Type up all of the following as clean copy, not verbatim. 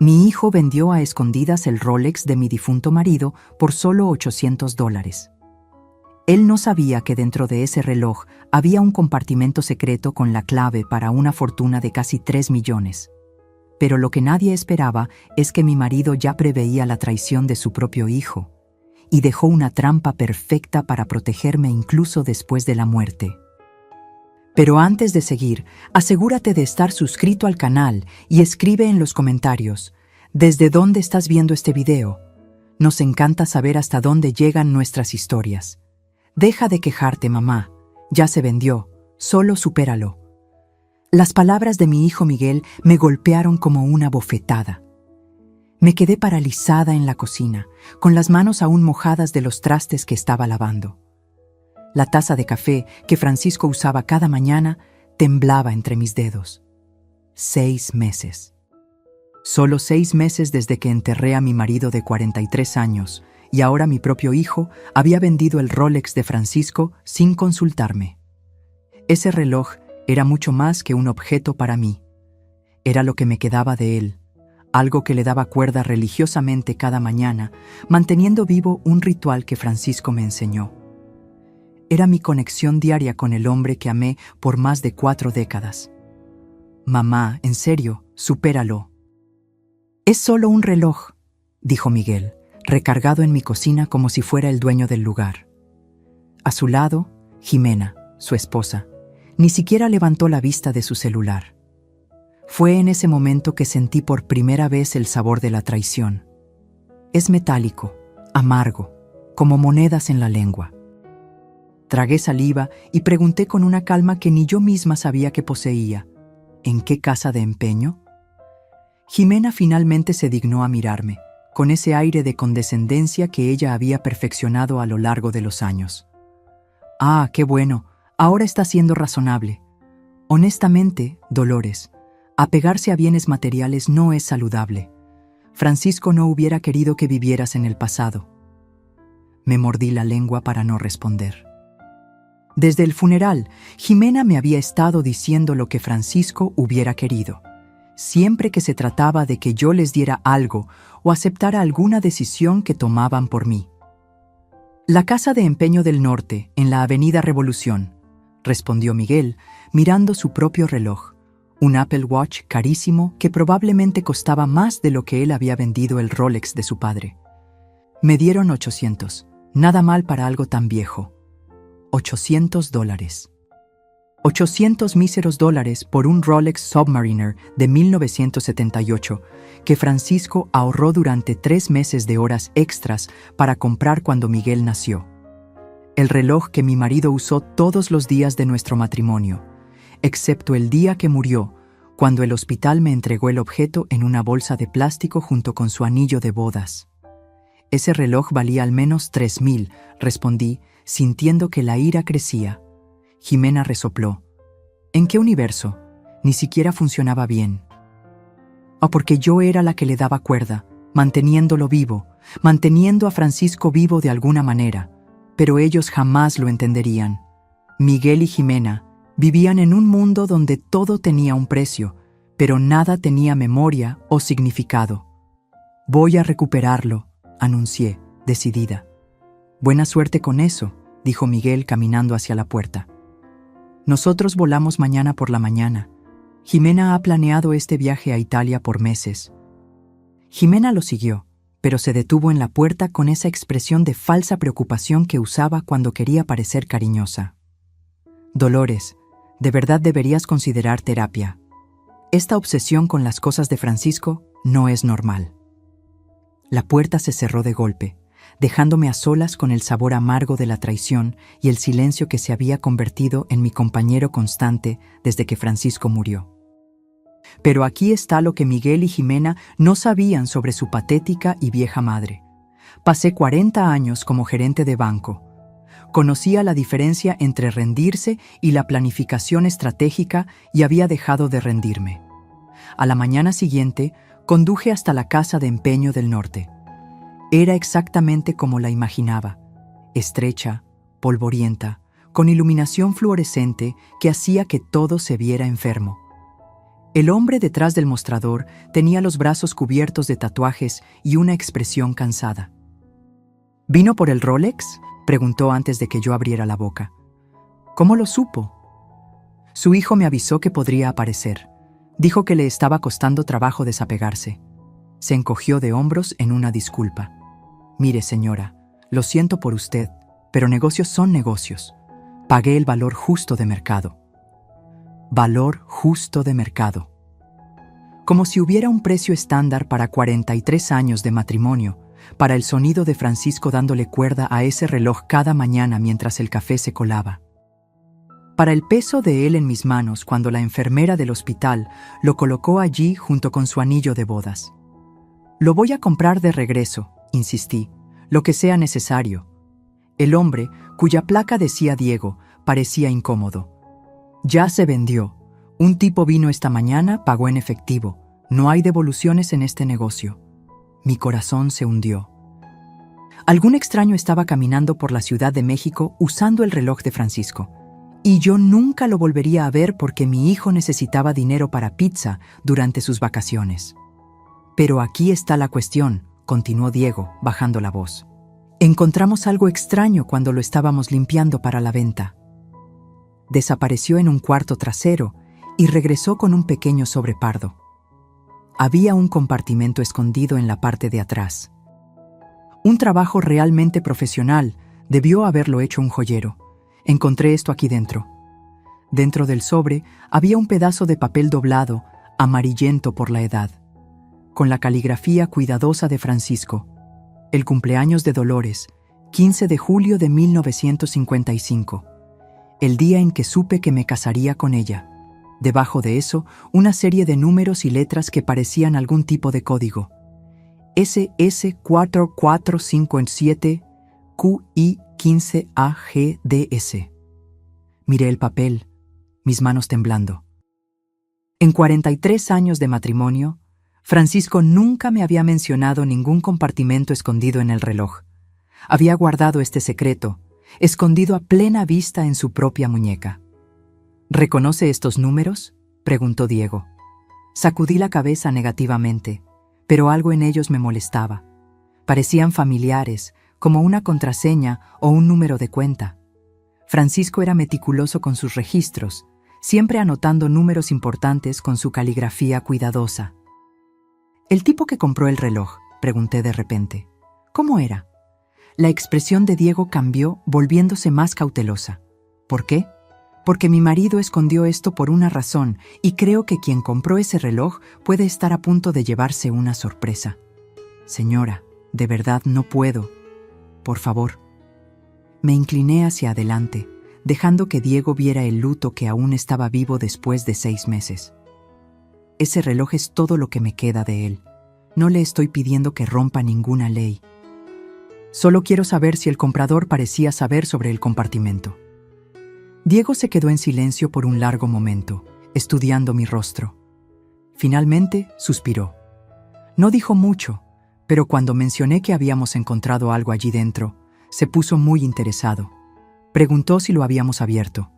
Mi hijo vendió a escondidas el Rolex de mi difunto marido por solo $800. Él no sabía que dentro de ese reloj había un compartimento secreto con la clave para una fortuna de casi 3 millones. Pero lo que nadie esperaba es que mi marido ya preveía la traición de su propio hijo y dejó una trampa perfecta para protegerme incluso después de la muerte. Pero antes de seguir, asegúrate de estar suscrito al canal y escribe en los comentarios ¿desde dónde estás viendo este video? Nos encanta saber hasta dónde llegan nuestras historias. Deja de quejarte, mamá. Ya se vendió. Solo supéralo. Las palabras de mi hijo Miguel me golpearon como una bofetada. Me quedé paralizada en la cocina, con las manos aún mojadas de los trastes que estaba lavando. La taza de café que Francisco usaba cada mañana temblaba entre mis dedos. 6 meses. Solo 6 meses desde que enterré a mi marido de 43 años, y ahora mi propio hijo había vendido el Rolex de Francisco sin consultarme. Ese reloj era mucho más que un objeto para mí. Era lo que me quedaba de él, algo que le daba cuerda religiosamente cada mañana, manteniendo vivo un ritual que Francisco me enseñó. Era mi conexión diaria con el hombre que amé por más de 4 décadas. Mamá, en serio, supéralo. Es solo un reloj, dijo Miguel, recargado en mi cocina como si fuera el dueño del lugar. A su lado, Jimena, su esposa, ni siquiera levantó la vista de su celular. Fue en ese momento que sentí por primera vez el sabor de la traición. Es metálico, amargo, como monedas en la lengua. Tragué saliva y pregunté con una calma que ni yo misma sabía que poseía: ¿en qué casa de empeño? Jimena finalmente se dignó a mirarme, con ese aire de condescendencia que ella había perfeccionado a lo largo de los años. Ah, qué bueno, ahora está siendo razonable. Honestamente, Dolores, apegarse a bienes materiales no es saludable. Francisco no hubiera querido que vivieras en el pasado. Me mordí la lengua para no responder. Desde el funeral, Jimena me había estado diciendo lo que Francisco hubiera querido. Siempre que se trataba de que yo les diera algo o aceptara alguna decisión que tomaban por mí. La Casa de Empeño del Norte, en la Avenida Revolución, respondió Miguel, mirando su propio reloj, un Apple Watch carísimo que probablemente costaba más de lo que él había vendido el Rolex de su padre. Me dieron 800, nada mal para algo tan viejo. $800. 800 míseros dólares por un Rolex Submariner de 1978 que Francisco ahorró durante 3 meses de horas extras para comprar cuando Miguel nació. El reloj que mi marido usó todos los días de nuestro matrimonio, excepto el día que murió, cuando el hospital me entregó el objeto en una bolsa de plástico junto con su anillo de bodas. Ese reloj valía al menos 3,000, respondí, sintiendo que la ira crecía. Jimena resopló. ¿En qué universo? Ni siquiera funcionaba bien. O porque yo era la que le daba cuerda, manteniéndolo vivo, manteniendo a Francisco vivo de alguna manera, pero ellos jamás lo entenderían. Miguel y Jimena vivían en un mundo donde todo tenía un precio, pero nada tenía memoria o significado. Voy a recuperarlo, anuncié, decidida. Buena suerte con eso, dijo Miguel caminando hacia la puerta. Nosotros volamos mañana por la mañana. Jimena ha planeado este viaje a Italia por meses. Jimena lo siguió, pero se detuvo en la puerta con esa expresión de falsa preocupación que usaba cuando quería parecer cariñosa. Dolores, de verdad deberías considerar terapia. Esta obsesión con las cosas de Francisco no es normal. La puerta se cerró de golpe, dejándome a solas con el sabor amargo de la traición y el silencio que se había convertido en mi compañero constante desde que Francisco murió. Pero aquí está lo que Miguel y Jimena no sabían sobre su patética y vieja madre. Pasé 40 años como gerente de banco. Conocía la diferencia entre rendirse y la planificación estratégica y había dejado de rendirme. A la mañana siguiente, conduje hasta la Casa de Empeño del Norte. Era exactamente como la imaginaba, estrecha, polvorienta, con iluminación fluorescente que hacía que todo se viera enfermo. El hombre detrás del mostrador tenía los brazos cubiertos de tatuajes y una expresión cansada. ¿Vino por el Rolex?, preguntó antes de que yo abriera la boca. ¿Cómo lo supo? Su hijo me avisó que podría aparecer. Dijo que le estaba costando trabajo desapegarse. Se encogió de hombros en una disculpa. Mire, señora, lo siento por usted, pero negocios son negocios. Pagué el valor justo de mercado. Valor justo de mercado. Como si hubiera un precio estándar para 43 años de matrimonio, para el sonido de Francisco dándole cuerda a ese reloj cada mañana mientras el café se colaba. Para el peso de él en mis manos cuando la enfermera del hospital lo colocó allí junto con su anillo de bodas. Lo voy a comprar de regreso, insistí, lo que sea necesario. El hombre, cuya placa decía Diego, parecía incómodo. Ya se vendió. Un tipo vino esta mañana, pagó en efectivo. No hay devoluciones en este negocio. Mi corazón se hundió. Algún extraño estaba caminando por la Ciudad de México usando el reloj de Francisco. Y yo nunca lo volvería a ver porque mi hijo necesitaba dinero para pizza durante sus vacaciones. Pero aquí está la cuestión, continuó Diego, bajando la voz. Encontramos algo extraño cuando lo estábamos limpiando para la venta. Desapareció en un cuarto trasero y regresó con un pequeño sobrepardo. Había un compartimento escondido en la parte de atrás. Un trabajo realmente profesional, debió haberlo hecho un joyero. Encontré esto aquí dentro. Dentro del sobre había un pedazo de papel doblado, amarillento por la edad, con la caligrafía cuidadosa de Francisco. El cumpleaños de Dolores, 15 de julio de 1955. El día en que supe que me casaría con ella. Debajo de eso, una serie de números y letras que parecían algún tipo de código. SS4457 QI15AGDS. Miré el papel, mis manos temblando. En 43 años de matrimonio, Francisco nunca me había mencionado ningún compartimento escondido en el reloj. Había guardado este secreto, escondido a plena vista en su propia muñeca. ¿Reconoce estos números?, preguntó Diego. Sacudí la cabeza negativamente, pero algo en ellos me molestaba. Parecían familiares, como una contraseña o un número de cuenta. Francisco era meticuloso con sus registros, siempre anotando números importantes con su caligrafía cuidadosa. ¿El tipo que compró el reloj?, pregunté de repente. ¿Cómo era? La expresión de Diego cambió, volviéndose más cautelosa. ¿Por qué? Porque mi marido escondió esto por una razón y creo que quien compró ese reloj puede estar a punto de llevarse una sorpresa. Señora, de verdad no puedo. Por favor. Me incliné hacia adelante, dejando que Diego viera el luto que aún estaba vivo después de 6 meses. Ese reloj es todo lo que me queda de él. No le estoy pidiendo que rompa ninguna ley. Solo quiero saber si el comprador parecía saber sobre el compartimento. Diego se quedó en silencio por un largo momento, estudiando mi rostro. Finalmente, suspiró. No dijo mucho, pero cuando mencioné que habíamos encontrado algo allí dentro, se puso muy interesado. Preguntó si lo habíamos abierto.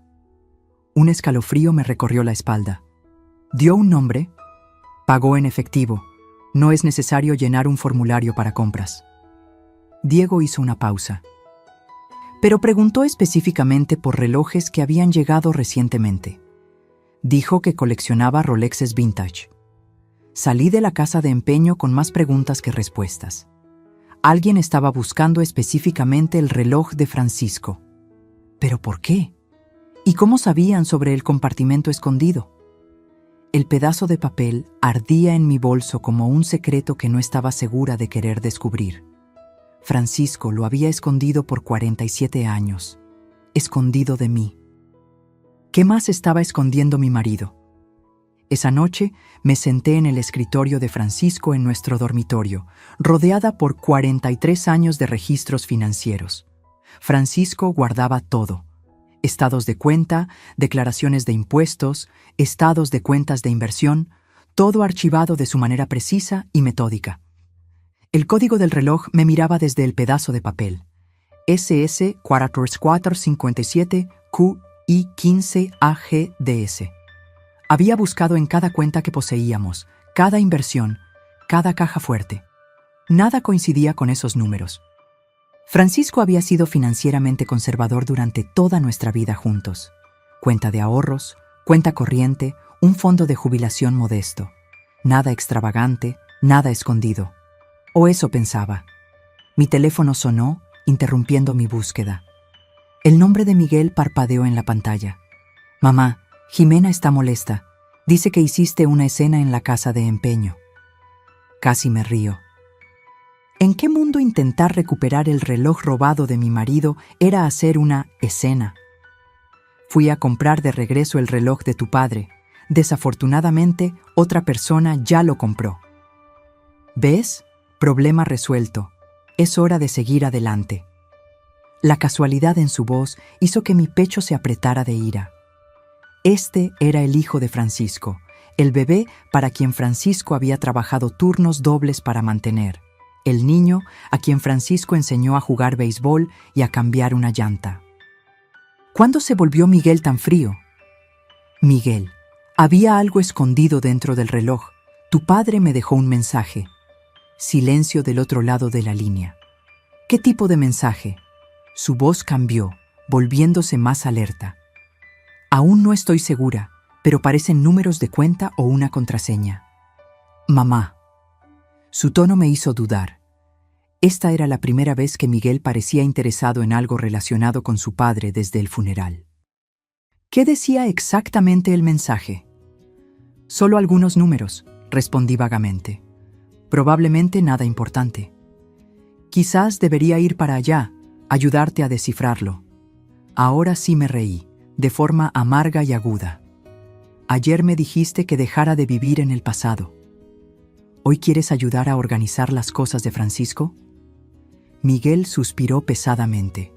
Un escalofrío me recorrió la espalda. ¿Dio un nombre? Pagó en efectivo. No es necesario llenar un formulario para compras. Diego hizo una pausa. Pero preguntó específicamente por relojes que habían llegado recientemente. Dijo que coleccionaba Rolexes vintage. Salí de la casa de empeño con más preguntas que respuestas. Alguien estaba buscando específicamente el reloj de Francisco. ¿Pero por qué? ¿Y cómo sabían sobre el compartimento escondido? El pedazo de papel ardía en mi bolso como un secreto que no estaba segura de querer descubrir. Francisco lo había escondido por 47 años, escondido de mí. ¿Qué más estaba escondiendo mi marido? Esa noche me senté en el escritorio de Francisco en nuestro dormitorio, rodeada por 43 años de registros financieros. Francisco guardaba todo: estados de cuenta, declaraciones de impuestos, estados de cuentas de inversión, todo archivado de su manera precisa y metódica. El código del reloj me miraba desde el pedazo de papel. SS4457 QI15AGDS. Había buscado en cada cuenta que poseíamos, cada inversión, cada caja fuerte. Nada coincidía con esos números. Francisco había sido financieramente conservador durante toda nuestra vida juntos. Cuenta de ahorros, cuenta corriente, un fondo de jubilación modesto. Nada extravagante, nada escondido. O eso pensaba. Mi teléfono sonó, interrumpiendo mi búsqueda. El nombre de Miguel parpadeó en la pantalla. Mamá, Jimena está molesta. Dice que hiciste una escena en la casa de empeño. Casi me río. ¿En qué mundo intentar recuperar el reloj robado de mi marido era hacer una escena? Fui a comprar de regreso el reloj de tu padre. Desafortunadamente, otra persona ya lo compró. ¿Ves? Problema resuelto. Es hora de seguir adelante. La casualidad en su voz hizo que mi pecho se apretara de ira. Este era el hijo de Francisco, el bebé para quien Francisco había trabajado turnos dobles para mantener, el niño a quien Francisco enseñó a jugar béisbol y a cambiar una llanta. ¿Cuándo se volvió Miguel tan frío? Miguel, había algo escondido dentro del reloj. Tu padre me dejó un mensaje. Silencio del otro lado de la línea. ¿Qué tipo de mensaje? Su voz cambió, volviéndose más alerta. Aún no estoy segura, pero parecen números de cuenta o una contraseña. Mamá. Su tono me hizo dudar. Esta era la primera vez que Miguel parecía interesado en algo relacionado con su padre desde el funeral. ¿Qué decía exactamente el mensaje? Solo algunos números, respondí vagamente. Probablemente nada importante. Quizás debería ir para allá, ayudarte a descifrarlo. Ahora sí me reí, de forma amarga y aguda. Ayer me dijiste que dejara de vivir en el pasado. ¿Hoy quieres ayudar a organizar las cosas de Francisco? Miguel suspiró pesadamente.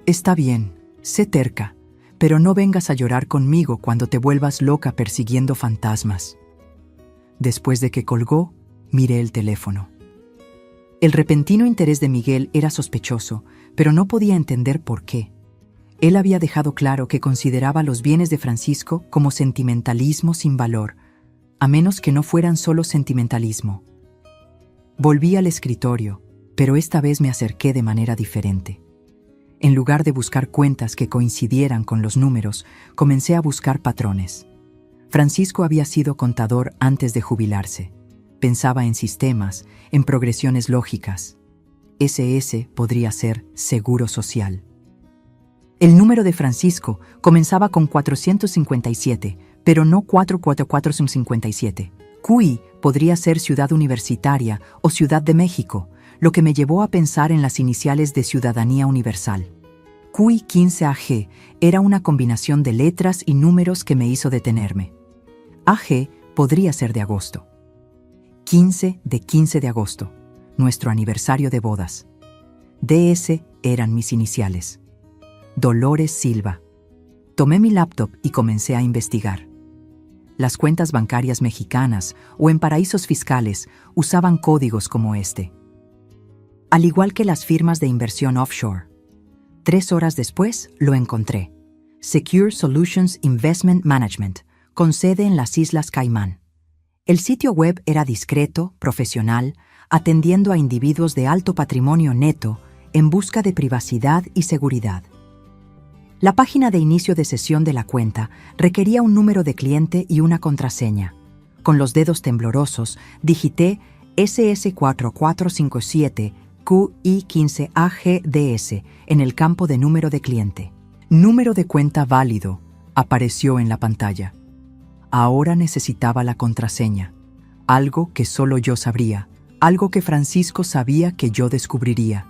Está bien, sé terca, pero no vengas a llorar conmigo cuando te vuelvas loca persiguiendo fantasmas. Después de que colgó, miré el teléfono. El repentino interés de Miguel era sospechoso, pero no podía entender por qué. Él había dejado claro que consideraba los bienes de Francisco como sentimentalismo sin valor, a menos que no fueran solo sentimentalismo. Volví al escritorio, pero esta vez me acerqué de manera diferente. En lugar de buscar cuentas que coincidieran con los números, comencé a buscar patrones. Francisco había sido contador antes de jubilarse. Pensaba en sistemas, en progresiones lógicas. SS podría ser seguro social. El número de Francisco comenzaba con 457, pero no 44457. QI podría ser Ciudad Universitaria o Ciudad de México, lo que me llevó a pensar en las iniciales de Ciudadanía Universal. QI 15AG era una combinación de letras y números que me hizo detenerme. AG podría ser de agosto. 15 de agosto, nuestro aniversario de bodas. DS eran mis iniciales. Dolores Silva. Tomé mi laptop y comencé a investigar. Las cuentas bancarias mexicanas o en paraísos fiscales usaban códigos como este. Al igual que las firmas de inversión offshore. 3 horas después lo encontré. Secure Solutions Investment Management, con sede en las Islas Caimán. El sitio web era discreto, profesional, atendiendo a individuos de alto patrimonio neto en busca de privacidad y seguridad. La página de inicio de sesión de la cuenta requería un número de cliente y una contraseña. Con los dedos temblorosos, digité SS4457QI15AGDS en el campo de número de cliente. Número de cuenta válido apareció en la pantalla. Ahora necesitaba la contraseña, algo que solo yo sabría, algo que Francisco sabía que yo descubriría.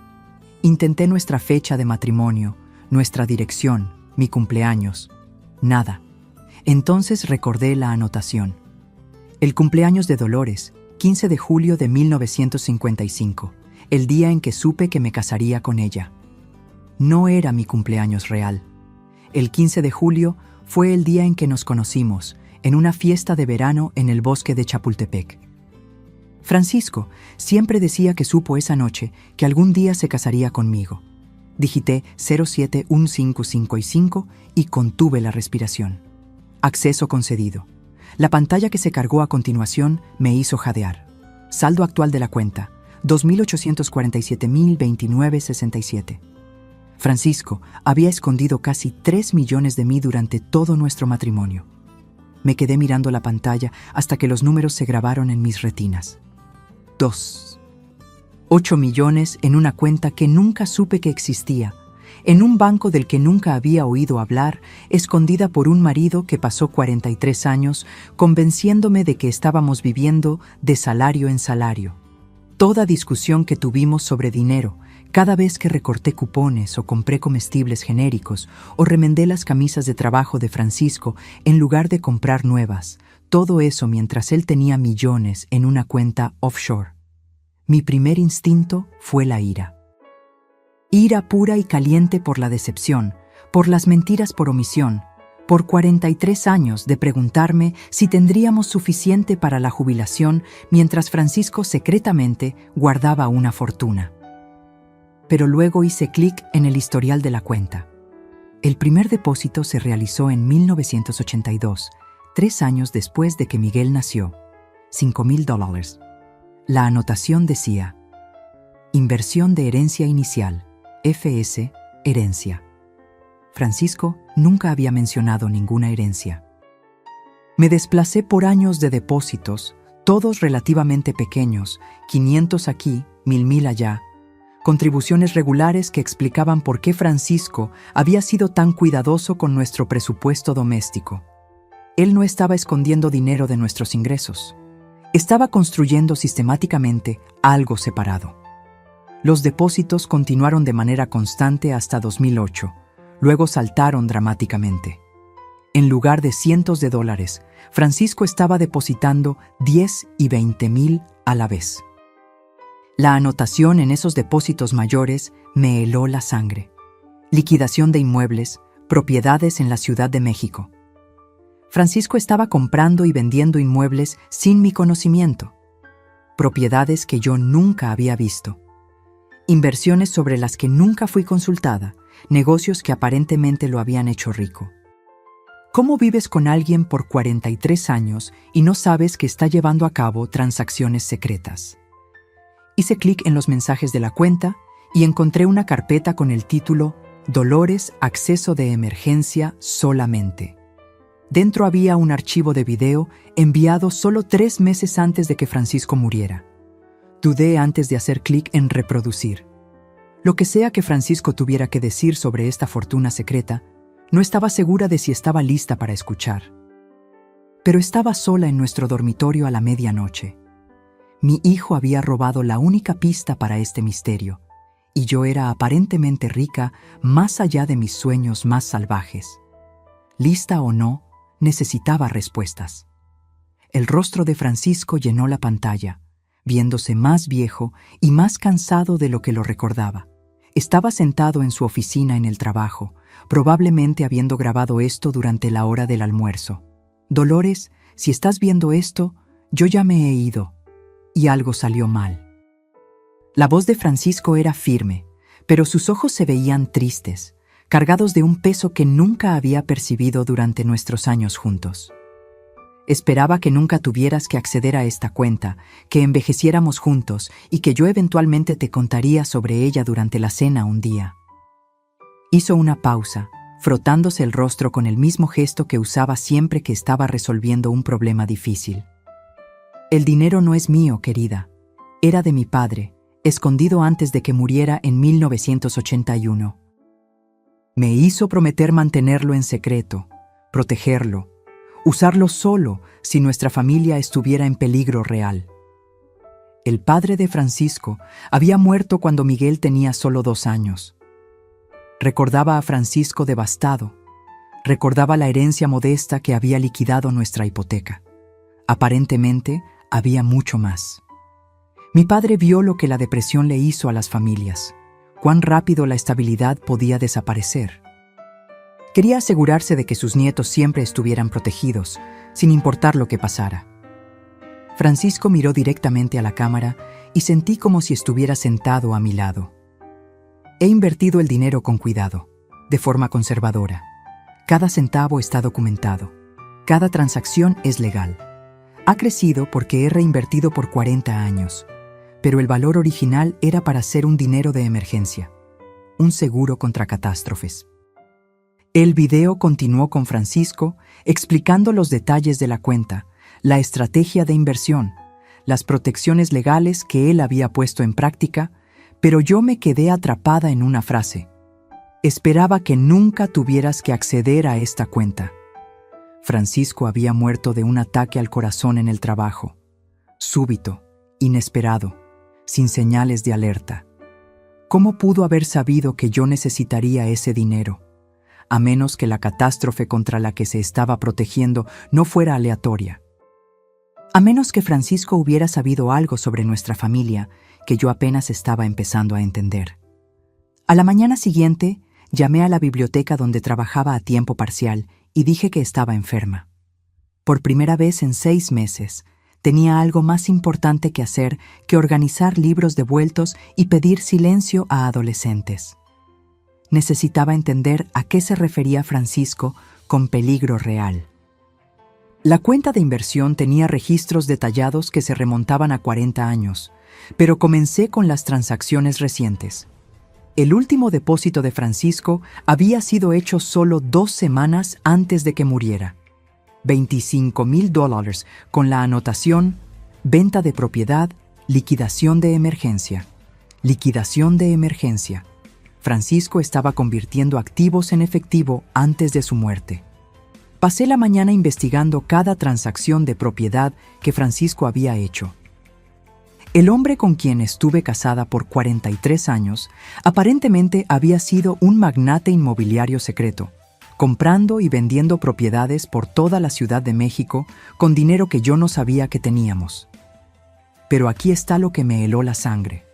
Intenté nuestra fecha de matrimonio, nuestra dirección, mi cumpleaños. Nada. Entonces recordé la anotación. El cumpleaños de Dolores, 15 de julio de 1955, el día en que supe que me casaría con ella. No era mi cumpleaños real. El 15 de julio fue el día en que nos conocimos, en una fiesta de verano en el bosque de Chapultepec. Francisco siempre decía que supo esa noche que algún día se casaría conmigo. Digité 071555 y contuve la respiración. Acceso concedido. La pantalla que se cargó a continuación me hizo jadear. Saldo actual de la cuenta, 2.847.029.67. Francisco había escondido casi 3 millones de mí durante todo nuestro matrimonio. Me quedé mirando la pantalla hasta que los números se grabaron en mis retinas. 8 millones en una cuenta que nunca supe que existía, en un banco del que nunca había oído hablar, escondida por un marido que pasó 43 años convenciéndome de que estábamos viviendo de salario en salario. Toda discusión que tuvimos sobre dinero, cada vez que recorté cupones o compré comestibles genéricos o remendé las camisas de trabajo de Francisco en lugar de comprar nuevas, todo eso mientras él tenía millones en una cuenta offshore. Mi primer instinto fue la ira. Ira pura y caliente por la decepción, por las mentiras por omisión, por 43 años de preguntarme si tendríamos suficiente para la jubilación mientras Francisco secretamente guardaba una fortuna. Pero luego hice clic en el historial de la cuenta. El primer depósito se realizó en 1982, 3 años después de que Miguel nació, $5,000. La anotación decía: Inversión de herencia inicial, FS, herencia. Francisco nunca había mencionado ninguna herencia. Me desplacé por años de depósitos, todos relativamente pequeños, 500 aquí, 1,000 allá, contribuciones regulares que explicaban por qué Francisco había sido tan cuidadoso con nuestro presupuesto doméstico. Él no estaba escondiendo dinero de nuestros ingresos. Estaba construyendo sistemáticamente algo separado. Los depósitos continuaron de manera constante hasta 2008, luego saltaron dramáticamente. En lugar de cientos de dólares, Francisco estaba depositando 10 y 20,000 a la vez. La anotación en esos depósitos mayores me heló la sangre. Liquidación de inmuebles, propiedades en la Ciudad de México. Francisco estaba comprando y vendiendo inmuebles sin mi conocimiento. Propiedades que yo nunca había visto. Inversiones sobre las que nunca fui consultada, negocios que aparentemente lo habían hecho rico. ¿Cómo vives con alguien por 43 años y no sabes que está llevando a cabo transacciones secretas? Hice clic en los mensajes de la cuenta y encontré una carpeta con el título Dolores, acceso de emergencia solamente. Dentro había un archivo de video enviado solo 3 meses antes de que Francisco muriera. Dudé antes de hacer clic en reproducir. Lo que sea que Francisco tuviera que decir sobre esta fortuna secreta, no estaba segura de si estaba lista para escuchar. Pero estaba sola en nuestro dormitorio a la medianoche. Mi hijo había robado la única pista para este misterio, y yo era aparentemente rica más allá de mis sueños más salvajes. Lista o no, necesitaba respuestas. El rostro de Francisco llenó la pantalla, viéndose más viejo y más cansado de lo que lo recordaba. Estaba sentado en su oficina en el trabajo, probablemente habiendo grabado esto durante la hora del almuerzo. Dolores, si estás viendo esto, yo ya me he ido. Y algo salió mal. La voz de Francisco era firme, pero sus ojos se veían tristes, cargados de un peso que nunca había percibido durante nuestros años juntos. Esperaba que nunca tuvieras que acceder a esta cuenta, que envejeciéramos juntos y que yo eventualmente te contaría sobre ella durante la cena un día. Hizo una pausa, frotándose el rostro con el mismo gesto que usaba siempre que estaba resolviendo un problema difícil. El dinero no es mío, querida. Era de mi padre, escondido antes de que muriera en 1981. Me hizo prometer mantenerlo en secreto, protegerlo, usarlo solo si nuestra familia estuviera en peligro real. El padre de Francisco había muerto cuando Miguel tenía solo 2 años. Recordaba a Francisco devastado. Recordaba la herencia modesta que había liquidado nuestra hipoteca. Aparentemente, había mucho más. Mi padre vio lo que la depresión le hizo a las familias, cuán rápido la estabilidad podía desaparecer. Quería asegurarse de que sus nietos siempre estuvieran protegidos, sin importar lo que pasara. Francisco miró directamente a la cámara y sentí como si estuviera sentado a mi lado. He invertido el dinero con cuidado, de forma conservadora. Cada centavo está documentado. Cada transacción es legal. Ha crecido porque he reinvertido por 40 años, pero el valor original era para ser un dinero de emergencia, un seguro contra catástrofes. El video continuó con Francisco explicando los detalles de la cuenta, la estrategia de inversión, las protecciones legales que él había puesto en práctica, pero yo me quedé atrapada en una frase. Esperaba que nunca tuvieras que acceder a esta cuenta. Francisco había muerto de un ataque al corazón en el trabajo. Súbito, inesperado, sin señales de alerta. ¿Cómo pudo haber sabido que yo necesitaría ese dinero? A menos que la catástrofe contra la que se estaba protegiendo no fuera aleatoria. A menos que Francisco hubiera sabido algo sobre nuestra familia que yo apenas estaba empezando a entender. A la mañana siguiente, llamé a la biblioteca donde trabajaba a tiempo parcial y dije que estaba enferma. Por primera vez en 6 meses, tenía algo más importante que hacer que organizar libros devueltos y pedir silencio a adolescentes. Necesitaba entender a qué se refería Francisco con peligro real. La cuenta de inversión tenía registros detallados que se remontaban a 40 años, pero comencé con las transacciones recientes. El último depósito de Francisco había sido hecho solo 2 semanas antes de que muriera. $25,000 con la anotación venta de propiedad, liquidación de emergencia. Liquidación de emergencia. Francisco estaba convirtiendo activos en efectivo antes de su muerte. Pasé la mañana investigando cada transacción de propiedad que Francisco había hecho. El hombre con quien estuve casada por 43 años aparentemente había sido un magnate inmobiliario secreto, comprando y vendiendo propiedades por toda la Ciudad de México con dinero que yo no sabía que teníamos. Pero aquí está lo que me heló la sangre.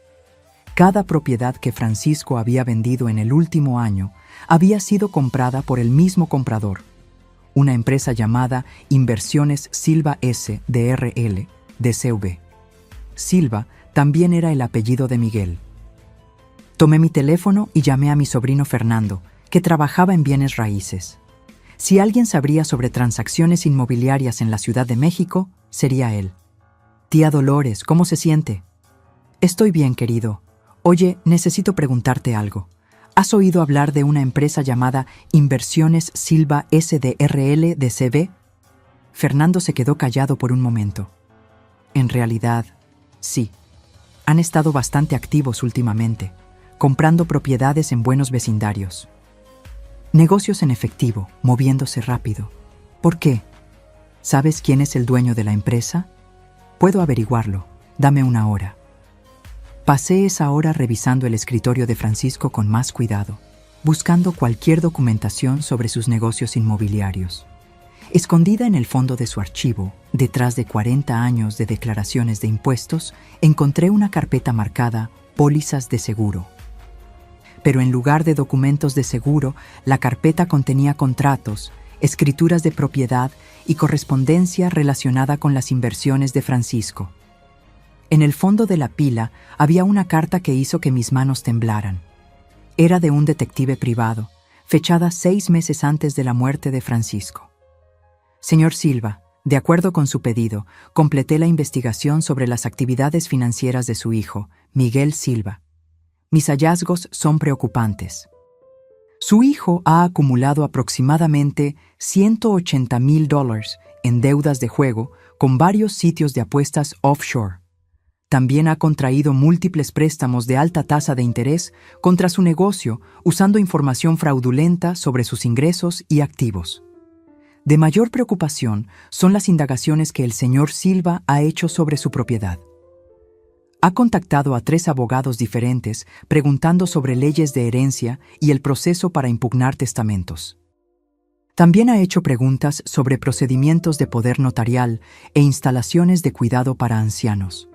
Cada propiedad que Francisco había vendido en el último año había sido comprada por el mismo comprador, una empresa llamada Inversiones Silva S.D.R.L. DCV. Silva también era el apellido de Miguel. Tomé mi teléfono y llamé a mi sobrino Fernando, que trabajaba en bienes raíces. Si alguien sabría sobre transacciones inmobiliarias en la Ciudad de México, sería él. Tía Dolores, ¿cómo se siente? Estoy bien, querido. Oye, necesito preguntarte algo. ¿Has oído hablar de una empresa llamada Inversiones Silva S.D.R.L. DCV? Fernando se quedó callado por un momento. En realidad, sí. Han estado bastante activos últimamente, comprando propiedades en buenos vecindarios. Negocios en efectivo, moviéndose rápido. ¿Por qué? ¿Sabes quién es el dueño de la empresa? Puedo averiguarlo. Dame una hora. Pasé esa hora revisando el escritorio de Francisco con más cuidado, buscando cualquier documentación sobre sus negocios inmobiliarios. Escondida en el fondo de su archivo, detrás de 40 años de declaraciones de impuestos, encontré una carpeta marcada Pólizas de seguro. Pero en lugar de documentos de seguro, la carpeta contenía contratos, escrituras de propiedad y correspondencia relacionada con las inversiones de Francisco. En el fondo de la pila había una carta que hizo que mis manos temblaran. Era de un detective privado, fechada 6 meses antes de la muerte de Francisco. Señor Silva, de acuerdo con su pedido, completé la investigación sobre las actividades financieras de su hijo, Miguel Silva. Mis hallazgos son preocupantes. Su hijo ha acumulado aproximadamente $180,000 en deudas de juego con varios sitios de apuestas offshore. También ha contraído múltiples préstamos de alta tasa de interés contra su negocio usando información fraudulenta sobre sus ingresos y activos. De mayor preocupación son las indagaciones que el señor Silva ha hecho sobre su propiedad. Ha contactado a 3 abogados diferentes preguntando sobre leyes de herencia y el proceso para impugnar testamentos. También ha hecho preguntas sobre procedimientos de poder notarial e instalaciones de cuidado para ancianos.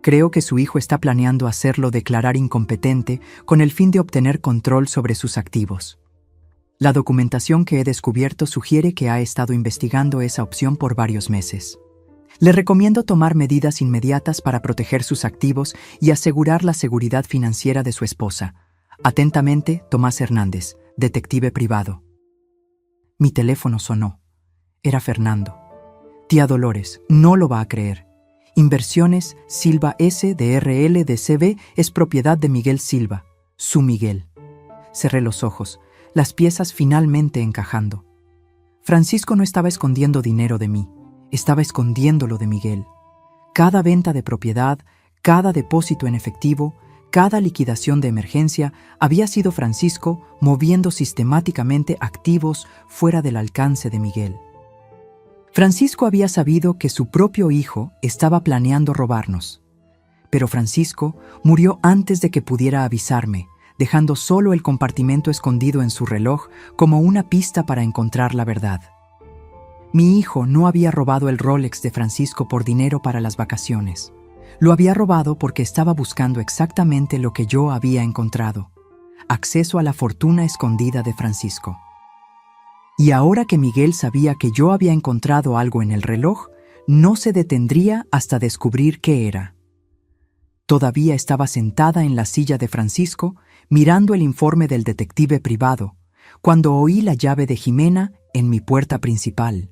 Creo que su hijo está planeando hacerlo declarar incompetente con el fin de obtener control sobre sus activos. La documentación que he descubierto sugiere que ha estado investigando esa opción por varios meses. Le recomiendo tomar medidas inmediatas para proteger sus activos y asegurar la seguridad financiera de su esposa. Atentamente, Tomás Hernández, detective privado. Mi teléfono sonó. Era Fernando. Tía Dolores, no lo va a creer. Inversiones Silva S. de RL de CB es propiedad de Miguel Silva, su Miguel. Cerré los ojos, las piezas finalmente encajando. Francisco no estaba escondiendo dinero de mí, estaba escondiéndolo de Miguel. Cada venta de propiedad, cada depósito en efectivo, cada liquidación de emergencia había sido Francisco moviendo sistemáticamente activos fuera del alcance de Miguel. Francisco había sabido que su propio hijo estaba planeando robarnos, pero Francisco murió antes de que pudiera avisarme, dejando solo el compartimento escondido en su reloj como una pista para encontrar la verdad. Mi hijo no había robado el Rolex de Francisco por dinero para las vacaciones. Lo había robado porque estaba buscando exactamente lo que yo había encontrado: acceso a la fortuna escondida de Francisco. Y ahora que Miguel sabía que yo había encontrado algo en el reloj, no se detendría hasta descubrir qué era. Todavía estaba sentada en la silla de Francisco, mirando el informe del detective privado, cuando oí la llave de Jimena en mi puerta principal.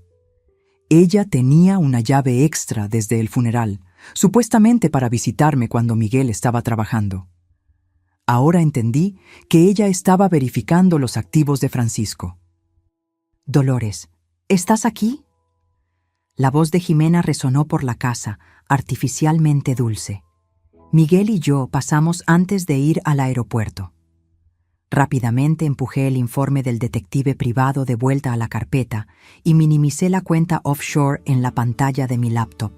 Ella tenía una llave extra desde el funeral, supuestamente para visitarme cuando Miguel estaba trabajando. Ahora entendí que ella estaba verificando los activos de Francisco. «Dolores, ¿estás aquí?» La voz de Jimena resonó por la casa, artificialmente dulce. Miguel y yo pasamos antes de ir al aeropuerto. Rápidamente empujé el informe del detective privado de vuelta a la carpeta y minimicé la cuenta offshore en la pantalla de mi laptop.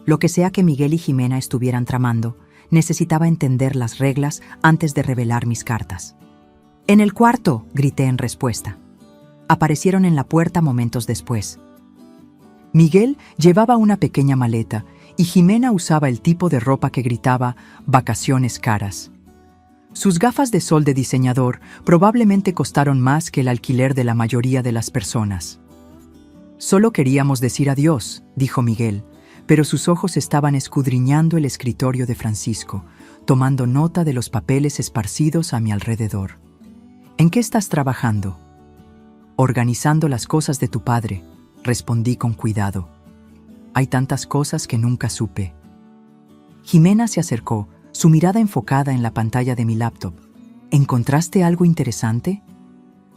Lo que sea que Miguel y Jimena estuvieran tramando, necesitaba entender las reglas antes de revelar mis cartas. «¡En el cuarto!», grité en respuesta. Aparecieron en la puerta momentos después. Miguel llevaba una pequeña maleta y Jimena usaba el tipo de ropa que gritaba «vacaciones caras». Sus gafas de sol de diseñador probablemente costaron más que el alquiler de la mayoría de las personas. «Solo queríamos decir adiós», dijo Miguel, pero sus ojos estaban escudriñando el escritorio de Francisco, tomando nota de los papeles esparcidos a mi alrededor. «¿En qué estás trabajando?» «Organizando las cosas de tu padre», respondí con cuidado. «Hay tantas cosas que nunca supe». Jimena se acercó, su mirada enfocada en la pantalla de mi laptop. «¿Encontraste algo interesante?»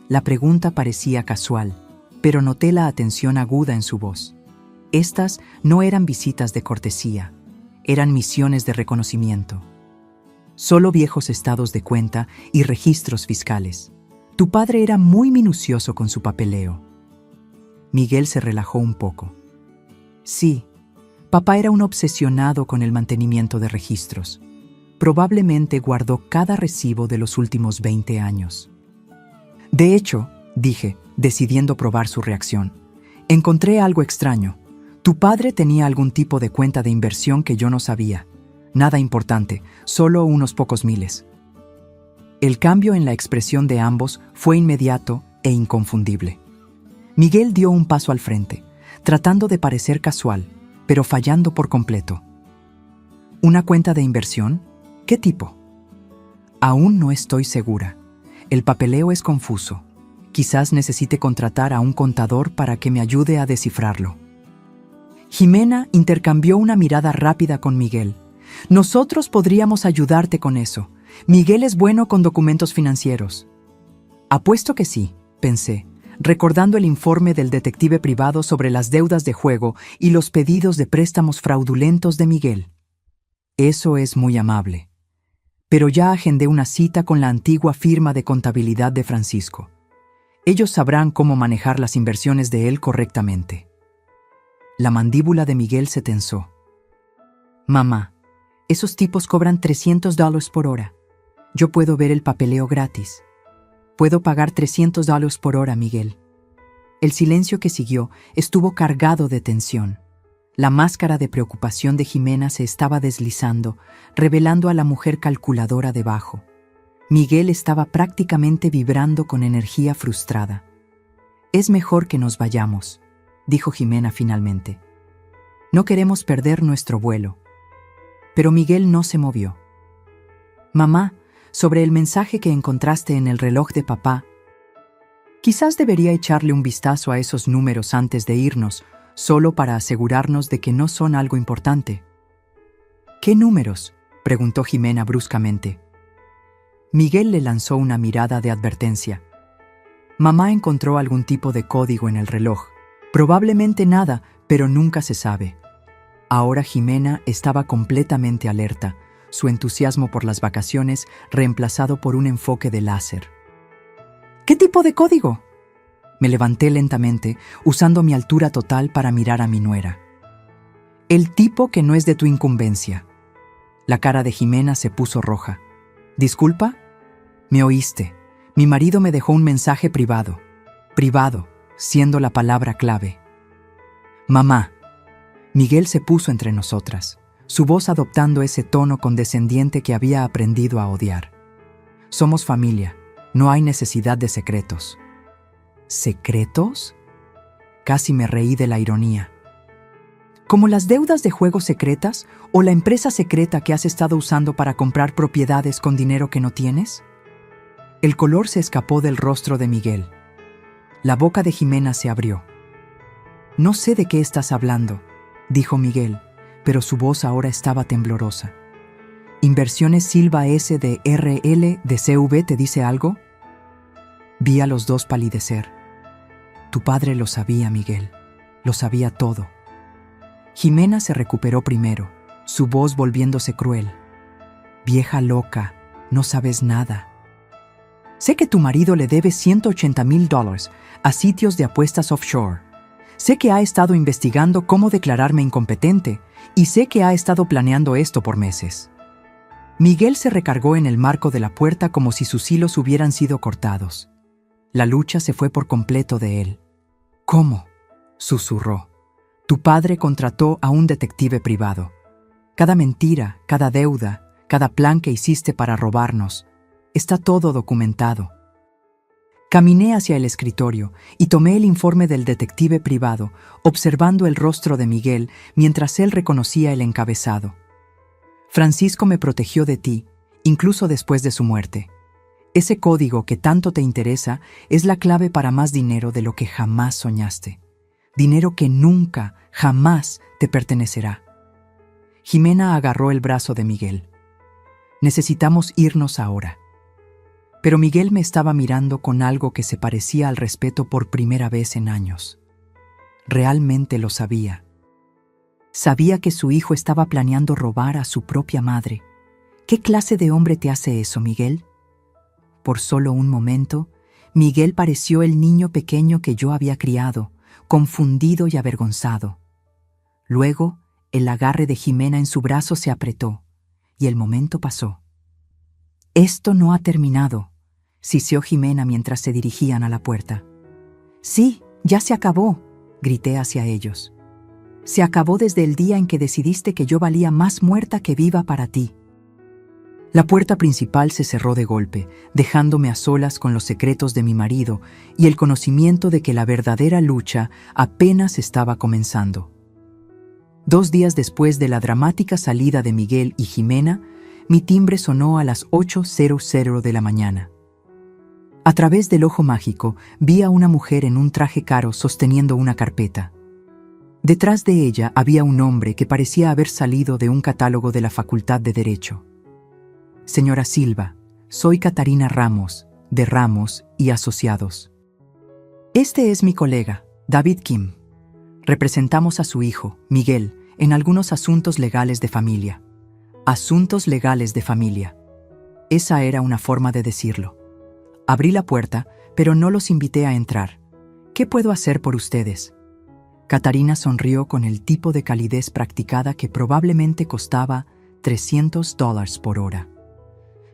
La pregunta parecía casual, pero noté la atención aguda en su voz. Estas no eran visitas de cortesía, eran misiones de reconocimiento. Solo viejos estados de cuenta y registros fiscales. Tu padre era muy minucioso con su papeleo. Miguel se relajó un poco. Sí, papá era un obsesionado con el mantenimiento de registros. Probablemente guardó cada recibo de los últimos 20 años. De hecho, dije, decidiendo probar su reacción, encontré algo extraño. Tu padre tenía algún tipo de cuenta de inversión que yo no sabía. Nada importante, solo unos pocos miles. El cambio en la expresión de ambos fue inmediato e inconfundible. Miguel dio un paso al frente, tratando de parecer casual, pero fallando por completo. ¿Una cuenta de inversión? ¿Qué tipo? Aún no estoy segura. El papeleo es confuso. Quizás necesite contratar a un contador para que me ayude a descifrarlo. Jimena intercambió una mirada rápida con Miguel. Nosotros podríamos ayudarte con eso. Miguel es bueno con documentos financieros. Apuesto que sí, pensé, recordando el informe del detective privado sobre las deudas de juego y los pedidos de préstamos fraudulentos de Miguel. Eso es muy amable. Pero ya agendé una cita con la antigua firma de contabilidad de Francisco. Ellos sabrán cómo manejar las inversiones de él correctamente. La mandíbula de Miguel se tensó. Mamá, esos tipos cobran $300 por hora. Yo puedo ver el papeleo gratis. Puedo pagar $300 por hora, Miguel. El silencio que siguió estuvo cargado de tensión. La máscara de preocupación de Jimena se estaba deslizando, revelando a la mujer calculadora debajo. Miguel estaba prácticamente vibrando con energía frustrada. «Es mejor que nos vayamos», dijo Jimena finalmente. «No queremos perder nuestro vuelo». Pero Miguel no se movió. «Mamá, sobre el mensaje que encontraste en el reloj de papá». Quizás debería echarle un vistazo a esos números antes de irnos, solo para asegurarnos de que no son algo importante. ¿Qué números?, preguntó Jimena bruscamente. Miguel le lanzó una mirada de advertencia. Mamá encontró algún tipo de código en el reloj. Probablemente nada, pero nunca se sabe. Ahora Jimena estaba completamente alerta, su entusiasmo por las vacaciones reemplazado por un enfoque de láser. ¿Qué tipo de código? Me levanté lentamente, usando mi altura total para mirar a mi nuera. El tipo que no es de tu incumbencia. La cara de Jimena se puso roja. ¿Disculpa? Me oíste. Mi marido me dejó un mensaje privado. Privado, siendo la palabra clave. Mamá. Miguel se puso entre nosotras, su voz adoptando ese tono condescendiente que había aprendido a odiar. Somos familia, no hay necesidad de secretos. ¿Secretos? Casi me reí de la ironía. ¿Como las deudas de juegos secretas o la empresa secreta que has estado usando para comprar propiedades con dinero que no tienes? El color se escapó del rostro de Miguel. La boca de Jimena se abrió. No sé de qué estás hablando, dijo Miguel, pero su voz ahora estaba temblorosa. ¿Inversiones Silva S. de RL de CV te dice algo? Vi a los dos palidecer. Tu padre lo sabía, Miguel. Lo sabía todo. Jimena se recuperó primero, su voz volviéndose cruel. Vieja loca, no sabes nada. Sé que tu marido le debe $180,000 a sitios de apuestas offshore. Sé que ha estado investigando cómo declararme incompetente y sé que ha estado planeando esto por meses. Miguel se recargó en el marco de la puerta como si sus hilos hubieran sido cortados. La lucha se fue por completo de él. ¿Cómo?, susurró. Tu padre contrató a un detective privado. Cada mentira, cada deuda, cada plan que hiciste para robarnos, está todo documentado. Caminé hacia el escritorio y tomé el informe del detective privado, observando el rostro de Miguel mientras él reconocía el encabezado. Francisco me protegió de ti, incluso después de su muerte. Ese código que tanto te interesa es la clave para más dinero de lo que jamás soñaste. Dinero que nunca, jamás te pertenecerá. Jimena agarró el brazo de Miguel. Necesitamos irnos ahora. Pero Miguel me estaba mirando con algo que se parecía al respeto por primera vez en años. Realmente lo sabía. Sabía que su hijo estaba planeando robar a su propia madre. ¿Qué clase de hombre te hace eso, Miguel? Por solo un momento, Miguel pareció el niño pequeño que yo había criado, confundido y avergonzado. Luego, el agarre de Jimena en su brazo se apretó, y el momento pasó. Esto no ha terminado, siseó Jimena mientras se dirigían a la puerta. Sí, ya se acabó, grité hacia ellos. Se acabó desde el día en que decidiste que yo valía más muerta que viva para ti. La puerta principal se cerró de golpe, dejándome a solas con los secretos de mi marido y el conocimiento de que la verdadera lucha apenas estaba comenzando. 2 días después de la dramática salida de Miguel y Jimena, mi timbre sonó a las 8:00 de la mañana. A través del ojo mágico vi a una mujer en un traje caro sosteniendo una carpeta. Detrás de ella había un hombre que parecía haber salido de un catálogo de la Facultad de Derecho. Señora Silva, soy Catarina Ramos, de Ramos y Asociados. Este es mi colega, David Kim. Representamos a su hijo, Miguel, en algunos asuntos legales de familia. Asuntos legales de familia. Esa era una forma de decirlo. Abrí la puerta, pero no los invité a entrar. ¿Qué puedo hacer por ustedes? Catarina sonrió con el tipo de calidez practicada que probablemente costaba $300 por hora.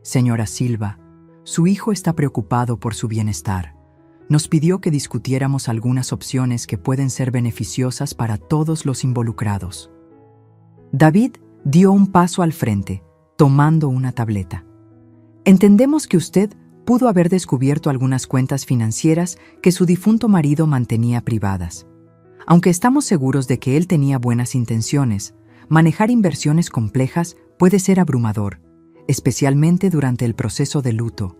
Señora Silva, su hijo está preocupado por su bienestar. Nos pidió que discutiéramos algunas opciones que pueden ser beneficiosas para todos los involucrados. David dio un paso al frente, tomando una tableta. Entendemos que usted pudo haber descubierto algunas cuentas financieras que su difunto marido mantenía privadas. Aunque estamos seguros de que él tenía buenas intenciones, manejar inversiones complejas puede ser abrumador, especialmente durante el proceso de luto.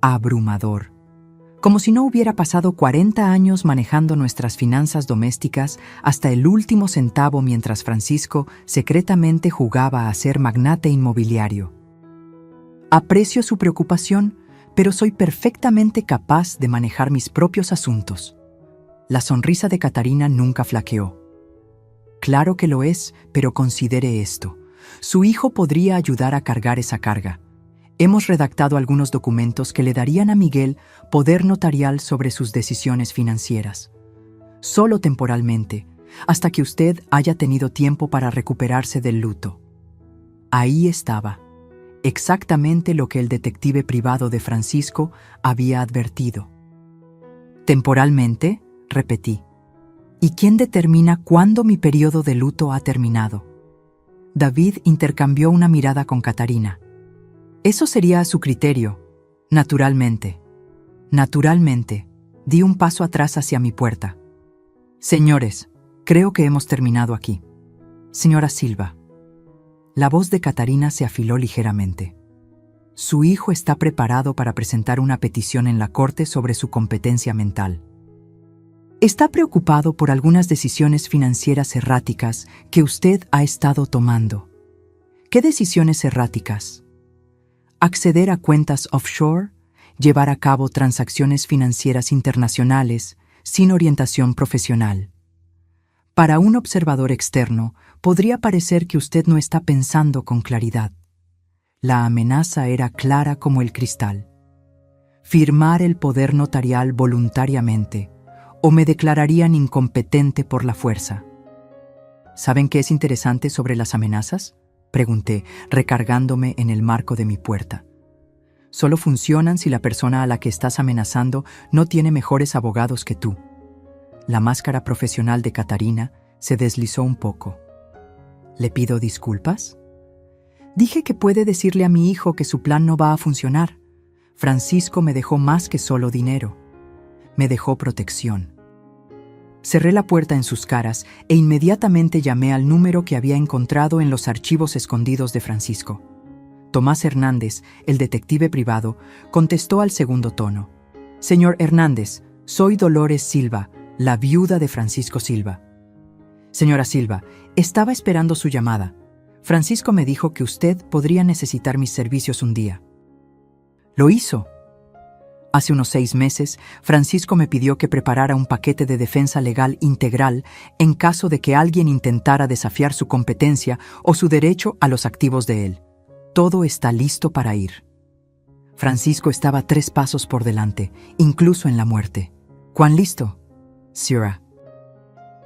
Abrumador. como si no hubiera pasado 40 años manejando nuestras finanzas domésticas hasta el último centavo mientras Francisco secretamente jugaba a ser magnate inmobiliario. Aprecio su preocupación, pero soy perfectamente capaz de manejar mis propios asuntos. La sonrisa de Catarina nunca flaqueó. Claro que lo es, pero considere esto. Su hijo podría ayudar a cargar esa carga. Hemos redactado algunos documentos que le darían a Miguel poder notarial sobre sus decisiones financieras. Solo temporalmente, hasta que usted haya tenido tiempo para recuperarse del luto. Ahí estaba, exactamente lo que el detective privado de Francisco había advertido. ¿Temporalmente?, repetí. ¿Y quién determina cuándo mi periodo de luto ha terminado? David intercambió una mirada con Catarina. Eso sería a su criterio. Naturalmente. Naturalmente, di un paso atrás hacia mi puerta. Señores, creo que hemos terminado aquí. Señora Silva. La voz de Catarina se afiló ligeramente. Su hijo está preparado para presentar una petición en la corte sobre su competencia mental. Está preocupado por algunas decisiones financieras erráticas que usted ha estado tomando. ¿Qué decisiones erráticas? Acceder a cuentas offshore, llevar a cabo transacciones financieras internacionales sin orientación profesional. Para un observador externo, podría parecer que usted no está pensando con claridad. La amenaza era clara como el cristal. Firmar el poder notarial voluntariamente, o me declararían incompetente por la fuerza. ¿Saben qué es interesante sobre las amenazas?, pregunté, recargándome en el marco de mi puerta. Solo funcionan si la persona a la que estás amenazando no tiene mejores abogados que tú. La máscara profesional de Catarina se deslizó un poco. ¿Le pido disculpas? Dije que puede decirle a mi hijo que su plan no va a funcionar. Francisco me dejó más que solo dinero. Me dejó protección. Cerré la puerta en sus caras e inmediatamente llamé al número que había encontrado en los archivos escondidos de Francisco. Tomás Hernández, el detective privado, contestó al segundo tono. Señor Hernández, soy Dolores Silva, la viuda de Francisco Silva. Señora Silva, estaba esperando su llamada. Francisco me dijo que usted podría necesitar mis servicios un día. Lo hizo. Hace unos 6 meses, Francisco me pidió que preparara un paquete de defensa legal integral en caso de que alguien intentara desafiar su competencia o su derecho a los activos de él. Todo está listo para ir. Francisco estaba 3 pasos por delante, incluso en la muerte. ¿Cuán listo? Sierra.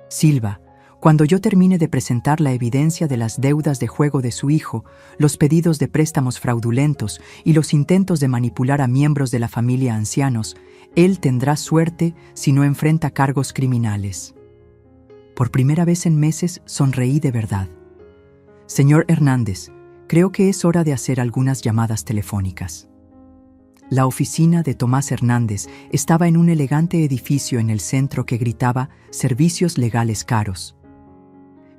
Silva, cuando yo termine de presentar la evidencia de las deudas de juego de su hijo, los pedidos de préstamos fraudulentos y los intentos de manipular a miembros de la familia ancianos, él tendrá suerte si no enfrenta cargos criminales. Por primera vez en meses sonreí de verdad. Señor Hernández, creo que es hora de hacer algunas llamadas telefónicas. La oficina de Tomás Hernández estaba en un elegante edificio en el centro que gritaba «Servicios legales caros».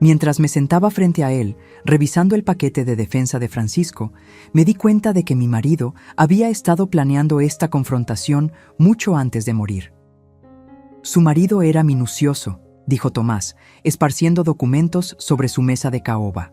Mientras me sentaba frente a él, revisando el paquete de defensa de Francisco, me di cuenta de que mi marido había estado planeando esta confrontación mucho antes de morir. Su marido era minucioso, dijo Tomás, esparciendo documentos sobre su mesa de caoba.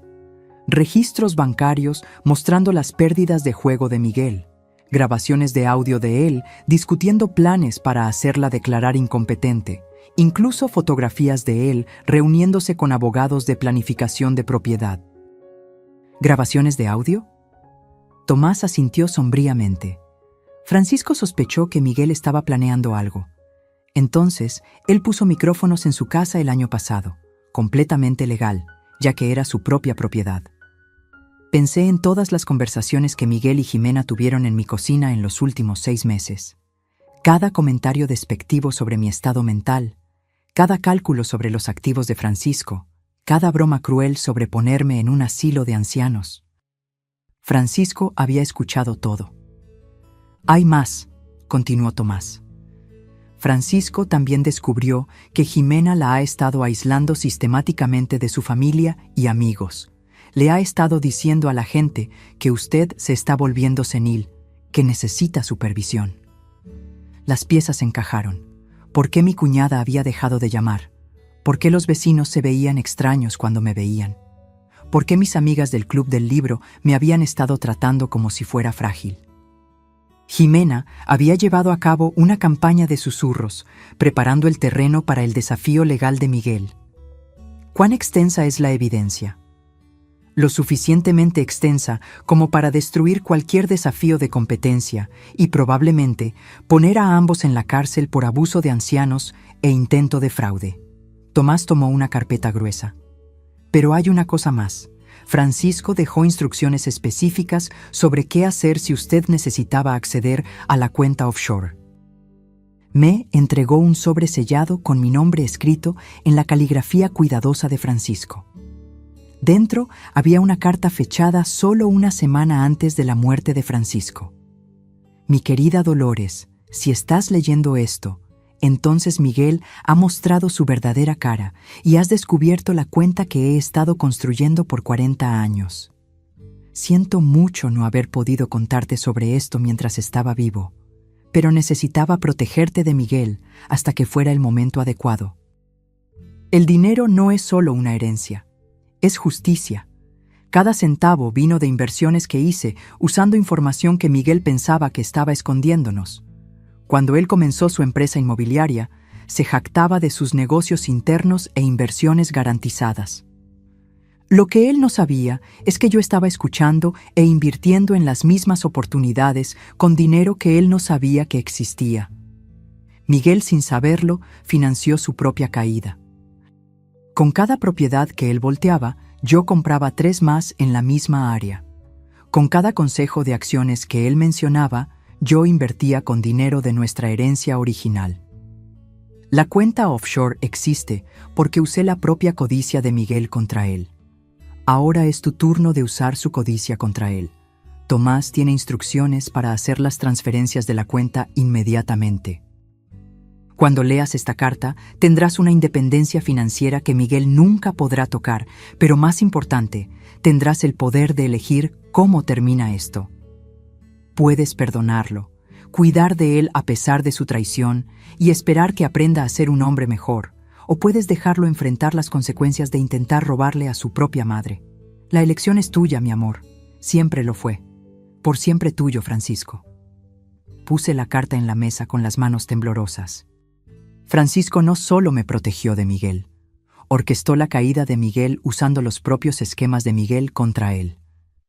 Registros bancarios mostrando las pérdidas de juego de Miguel, grabaciones de audio de él discutiendo planes para hacerla declarar incompetente, incluso fotografías de él reuniéndose con abogados de planificación de propiedad. ¿Grabaciones de audio? Tomás asintió sombríamente. Francisco sospechó que Miguel estaba planeando algo. Entonces, él puso micrófonos en su casa el año pasado, completamente legal, ya que era su propia propiedad. Pensé en todas las conversaciones que Miguel y Jimena tuvieron en mi cocina en los últimos 6 meses. Cada comentario despectivo sobre mi estado mental, cada cálculo sobre los activos de Francisco, cada broma cruel sobre ponerme en un asilo de ancianos. Francisco había escuchado todo. Hay más, continuó Tomás. Francisco también descubrió que Jimena la ha estado aislando sistemáticamente de su familia y amigos. Le ha estado diciendo a la gente que usted se está volviendo senil, que necesita supervisión. Las piezas encajaron. ¿Por qué mi cuñada había dejado de llamar? ¿Por qué los vecinos se veían extraños cuando me veían? ¿Por qué mis amigas del club del libro me habían estado tratando como si fuera frágil? Jimena había llevado a cabo una campaña de susurros, preparando el terreno para el desafío legal de Miguel. ¿Cuán extensa es la evidencia? Lo suficientemente extensa como para destruir cualquier desafío de competencia y probablemente poner a ambos en la cárcel por abuso de ancianos e intento de fraude. Tomás tomó una carpeta gruesa. Pero hay una cosa más. Francisco dejó instrucciones específicas sobre qué hacer si usted necesitaba acceder a la cuenta offshore. Me entregó un sobre sellado con mi nombre escrito en la caligrafía cuidadosa de Francisco. Dentro había una carta fechada solo una semana antes de la muerte de Francisco. Mi querida Dolores, si estás leyendo esto, entonces Miguel ha mostrado su verdadera cara y has descubierto la cuenta que he estado construyendo por 40 años. Siento mucho no haber podido contarte sobre esto mientras estaba vivo, pero necesitaba protegerte de Miguel hasta que fuera el momento adecuado. El dinero no es solo una herencia. Es justicia. Cada centavo vino de inversiones que hice usando información que Miguel pensaba que estaba escondiéndonos. Cuando él comenzó su empresa inmobiliaria, se jactaba de sus negocios internos e inversiones garantizadas. Lo que él no sabía es que yo estaba escuchando e invirtiendo en las mismas oportunidades con dinero que él no sabía que existía. Miguel, sin saberlo, financió su propia caída. Con cada propiedad que él volteaba, yo compraba 3 más en la misma área. Con cada consejo de acciones que él mencionaba, yo invertía con dinero de nuestra herencia original. La cuenta offshore existe porque usé la propia codicia de Miguel contra él. Ahora es tu turno de usar su codicia contra él. Tomás tiene instrucciones para hacer las transferencias de la cuenta inmediatamente. Cuando leas esta carta, tendrás una independencia financiera que Miguel nunca podrá tocar, pero más importante, tendrás el poder de elegir cómo termina esto. Puedes perdonarlo, cuidar de él a pesar de su traición y esperar que aprenda a ser un hombre mejor, o puedes dejarlo enfrentar las consecuencias de intentar robarle a su propia madre. La elección es tuya, mi amor. Siempre lo fue. Por siempre tuyo, Francisco. Puse la carta en la mesa con las manos temblorosas. Francisco no solo me protegió de Miguel, orquestó la caída de Miguel usando los propios esquemas de Miguel contra él.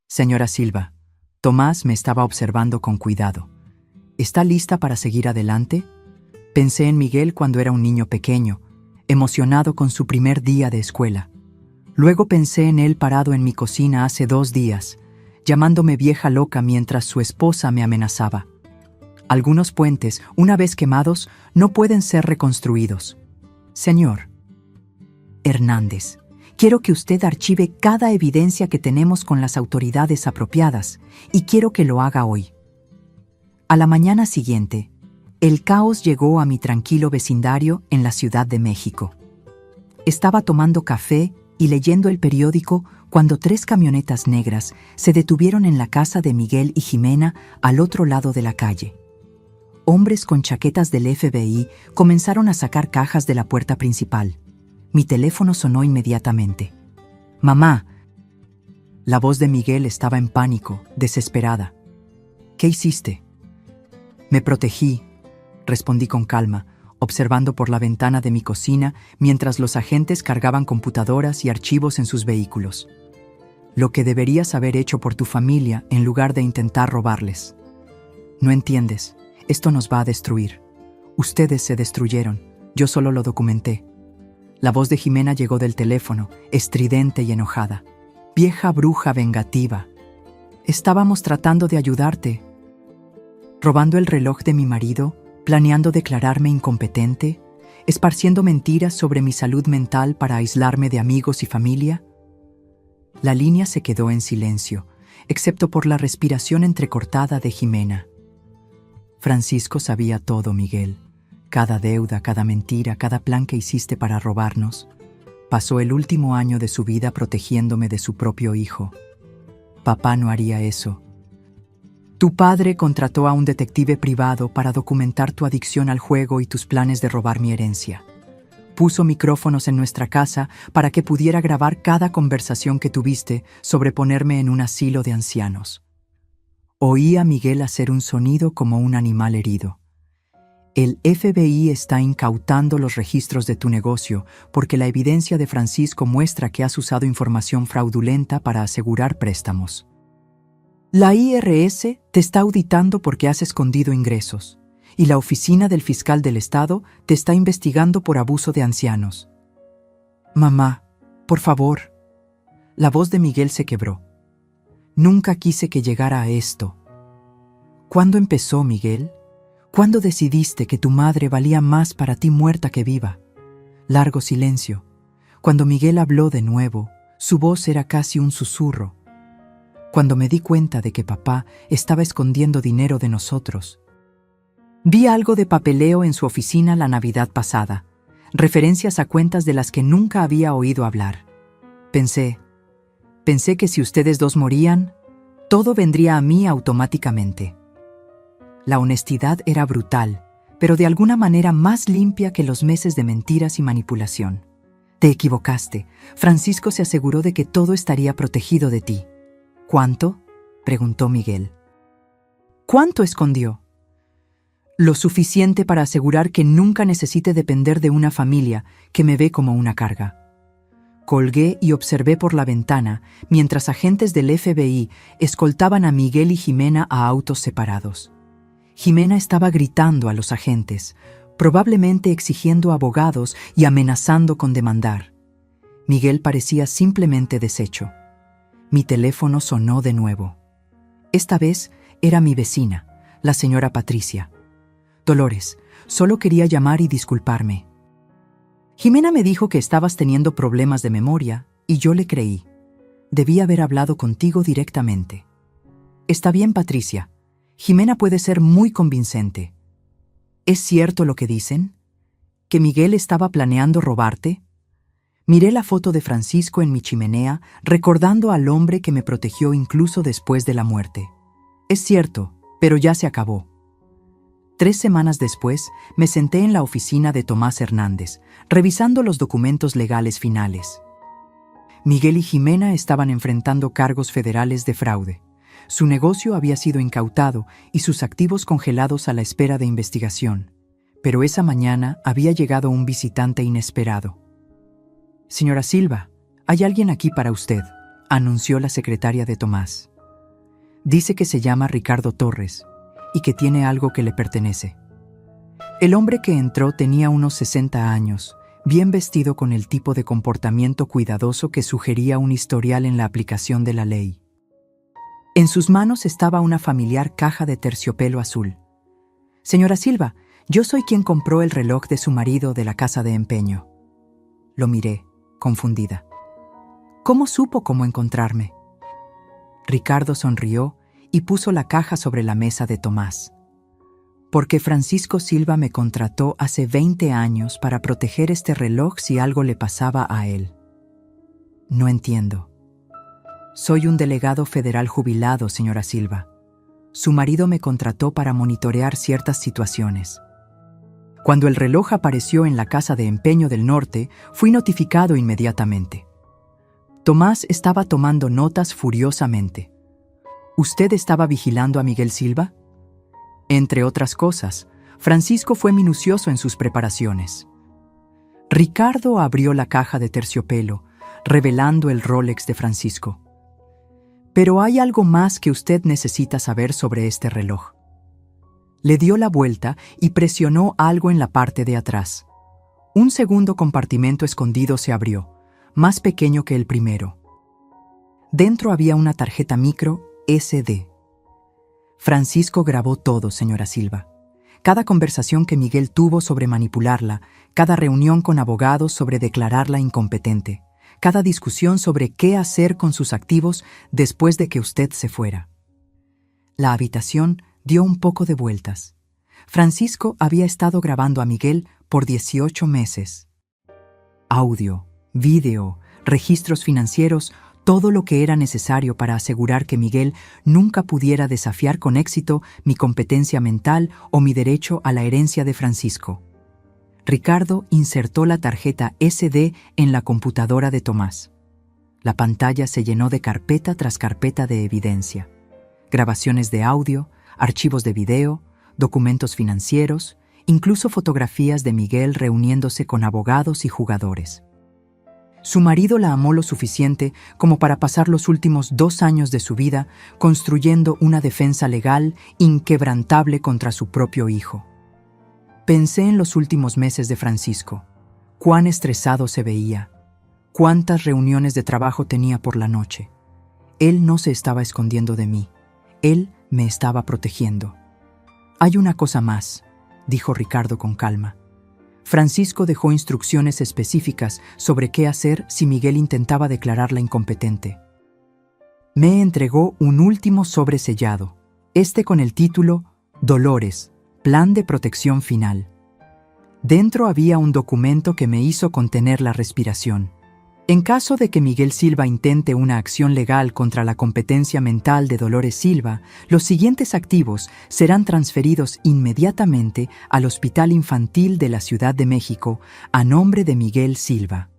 Señora Silva, Tomás me estaba observando con cuidado. ¿Está lista para seguir adelante? Pensé en Miguel cuando era un niño pequeño, emocionado con su primer día de escuela. Luego pensé en él parado en mi cocina hace 2 días, llamándome vieja loca mientras su esposa me amenazaba. Algunos puentes, una vez quemados, no pueden ser reconstruidos. Señor Hernández, quiero que usted archive cada evidencia que tenemos con las autoridades apropiadas y quiero que lo haga hoy. A la mañana siguiente, el caos llegó a mi tranquilo vecindario en la Ciudad de México. Estaba tomando café y leyendo el periódico cuando 3 camionetas negras se detuvieron en la casa de Miguel y Jimena al otro lado de la calle. Hombres con chaquetas del FBI comenzaron a sacar cajas de la puerta principal. Mi teléfono sonó inmediatamente. «Mamá». La voz de Miguel estaba en pánico, desesperada. «¿Qué hiciste?» «Me protegí», respondí con calma, observando por la ventana de mi cocina mientras los agentes cargaban computadoras y archivos en sus vehículos. «Lo que deberías haber hecho por tu familia en lugar de intentar robarles. No entiendes. Esto nos va a destruir. Ustedes se destruyeron. Yo solo lo documenté». La voz de Jimena llegó del teléfono, estridente y enojada. «Vieja bruja vengativa. Estábamos tratando de ayudarte. Robando el reloj de mi marido, planeando declararme incompetente, esparciendo mentiras sobre mi salud mental para aislarme de amigos y familia». La línea se quedó en silencio, excepto por la respiración entrecortada de Jimena. Francisco sabía todo, Miguel. Cada deuda, cada mentira, cada plan que hiciste para robarnos. Pasó el último año de su vida protegiéndome de su propio hijo. Papá no haría eso. Tu padre contrató a un detective privado para documentar tu adicción al juego y tus planes de robar mi herencia. Puso micrófonos en nuestra casa para que pudiera grabar cada conversación que tuviste sobre ponerme en un asilo de ancianos. Oí a Miguel hacer un sonido como un animal herido. El FBI está incautando los registros de tu negocio porque la evidencia de Francisco muestra que has usado información fraudulenta para asegurar préstamos. La IRS te está auditando porque has escondido ingresos, y la oficina del fiscal del estado te está investigando por abuso de ancianos. Mamá, por favor. La voz de Miguel se quebró. Nunca quise que llegara a esto. ¿Cuándo empezó, Miguel? ¿Cuándo decidiste que tu madre valía más para ti muerta que viva? Largo silencio. Cuando Miguel habló de nuevo, su voz era casi un susurro. Cuando me di cuenta de que papá estaba escondiendo dinero de nosotros. Vi algo de papeleo en su oficina la Navidad pasada, referencias a cuentas de las que nunca había oído hablar. Pensé que si ustedes dos morían, todo vendría a mí automáticamente. La honestidad era brutal, pero de alguna manera más limpia que los meses de mentiras y manipulación. Te equivocaste. Francisco se aseguró de que todo estaría protegido de ti. ¿Cuánto?, preguntó Miguel. ¿Cuánto escondió? Lo suficiente para asegurar que nunca necesite depender de una familia que me ve como una carga. Colgué y observé por la ventana mientras agentes del FBI escoltaban a Miguel y Jimena a autos separados. Jimena estaba gritando a los agentes, probablemente exigiendo abogados y amenazando con demandar. Miguel parecía simplemente deshecho. Mi teléfono sonó de nuevo. Esta vez era mi vecina, la señora Patricia. Dolores, solo quería llamar y disculparme. Jimena me dijo que estabas teniendo problemas de memoria y yo le creí. Debí haber hablado contigo directamente. Está bien, Patricia. Jimena puede ser muy convincente. ¿Es cierto lo que dicen? ¿Que Miguel estaba planeando robarte? Miré la foto de Francisco en mi chimenea, recordando al hombre que me protegió incluso después de la muerte. Es cierto, pero ya se acabó. 3 semanas después, me senté en la oficina de Tomás Hernández, revisando los documentos legales finales. Miguel y Jimena estaban enfrentando cargos federales de fraude. Su negocio había sido incautado y sus activos congelados a la espera de investigación. Pero esa mañana había llegado un visitante inesperado. «Señora Silva, hay alguien aquí para usted», anunció la secretaria de Tomás. «Dice que se llama Ricardo Torres y que tiene algo que le pertenece». El hombre que entró tenía unos 60 años, bien vestido con el tipo de comportamiento cuidadoso que sugería un historial en la aplicación de la ley. En sus manos estaba una familiar caja de terciopelo azul. «Señora Silva, yo soy quien compró el reloj de su marido de la casa de empeño». Lo miré, confundida. ¿Cómo supo cómo encontrarme? Ricardo sonrió y puso la caja sobre la mesa de Tomás. Porque Francisco Silva me contrató hace 20 años para proteger este reloj si algo le pasaba a él. No entiendo. Soy un delegado federal jubilado, señora Silva. Su marido me contrató para monitorear ciertas situaciones. Cuando el reloj apareció en la casa de empeño del norte, fui notificado inmediatamente. Tomás estaba tomando notas furiosamente. ¿Usted estaba vigilando a Miguel Silva? Entre otras cosas, Francisco fue minucioso en sus preparaciones. Ricardo abrió la caja de terciopelo, revelando el Rolex de Francisco. Pero hay algo más que usted necesita saber sobre este reloj. Le dio la vuelta y presionó algo en la parte de atrás. Un segundo compartimento escondido se abrió, más pequeño que el primero. Dentro había una tarjeta micro SD. Francisco grabó todo, señora Silva. Cada conversación que Miguel tuvo sobre manipularla, cada reunión con abogados sobre declararla incompetente, cada discusión sobre qué hacer con sus activos después de que usted se fuera. La habitación dio un poco de vueltas. Francisco había estado grabando a Miguel por 18 meses. Audio, vídeo, registros financieros, todo lo que era necesario para asegurar que Miguel nunca pudiera desafiar con éxito mi competencia mental o mi derecho a la herencia de Francisco. Ricardo insertó la tarjeta SD en la computadora de Tomás. La pantalla se llenó de carpeta tras carpeta de evidencia. Grabaciones de audio, archivos de video, documentos financieros, incluso fotografías de Miguel reuniéndose con abogados y jugadores. Su marido la amó lo suficiente como para pasar los últimos 2 años de su vida construyendo una defensa legal inquebrantable contra su propio hijo. Pensé en los últimos meses de Francisco. Cuán estresado se veía. Cuántas reuniones de trabajo tenía por la noche. Él no se estaba escondiendo de mí. Él me estaba protegiendo. Hay una cosa más, dijo Ricardo con calma. Francisco dejó instrucciones específicas sobre qué hacer si Miguel intentaba declararla incompetente. Me entregó un último sobre sellado, con el título Dolores, Plan de Protección Final. Dentro había un documento que me hizo contener la respiración. En caso de que Miguel Silva intente una acción legal contra la competencia mental de Dolores Silva, los siguientes activos serán transferidos inmediatamente al Hospital Infantil de la Ciudad de México a nombre de Miguel Silva.